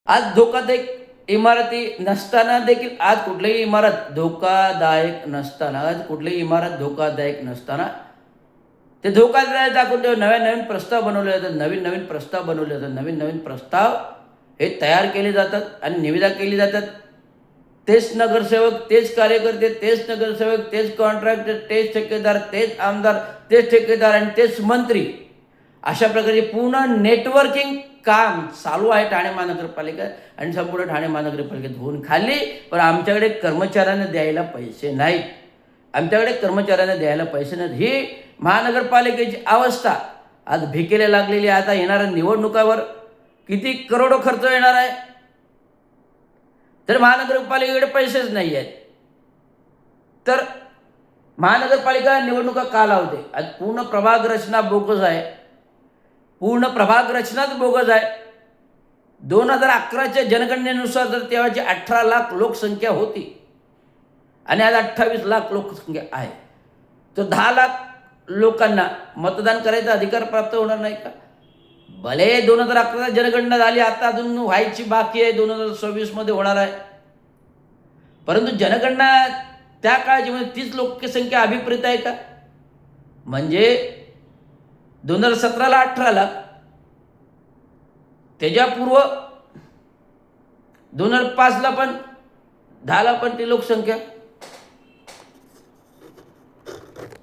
आज धोकादायक इमारती नसताना देखील आज कुठलीही इमारत धोकादायक नसताना आज कुठलीही इमारत धोकादायक नसताना ते धोकादायक दाखवून ते नवीन प्रस्ताव बनवले जातात, नवीन प्रस्ताव बनवले जातात, नवीन प्रस्ताव हे तयार केले जातात आणि निविदा केली जातात. तेच नगरसेवक, तेच कार्यकर्ते, तेच नगरसेवक, तेच कॉन्ट्रॅक्टर, तेच ठेकेदार, तेच आमदार, तेच ठेकेदार आणि तेच मंत्री, अशा प्रकारे पूर्ण नेटवर्किंग काम चालू आहे ठाणे महानगरपालिका आणि संपूर्ण ठाणे महानगरपालिकेत होऊन खाली. पण आमच्याकडे कर्मचाऱ्यांना द्यायला पैसे नाहीत. आमच्याकडे कर्मचाऱ्यांना द्यायला पैसे नाहीत. ही महानगरपालिकेची अवस्था आज भिकेला लागलेली आहे. आता येणाऱ्या निवडणुकावर किती करोडो खर्च येणार आहे, तर महानगरपालिकेकडे पैसेच नाही आहेत. तर महानगरपालिका निवडणुका का लावते? आज पूर्ण प्रभाग रचना बोगस आहे. पूर्ण प्रभाग रचनाच बोगस आहे. 2011च्या जनगणनेनुसार तर तेव्हाची 18 लाख लोकसंख्या होती आणि आज 28 लाख लोकसंख्या आहे. तर 10 लाख लोकांना मतदान करायचा अधिकार प्राप्त होणार नाही का? भले 2011 जनगणना झाली, आता अजून व्हायची बाकी आहे, 2026मध्ये होणार आहे. परंतु जनगणना त्या काळाची म्हणजे तीच लोकसंख्या अभिप्रेत आहे का? म्हणजे 2017ला 18 लाख, त्याच्यापूर्व 2005ला पण 10 लाख पण ती लोकसंख्या.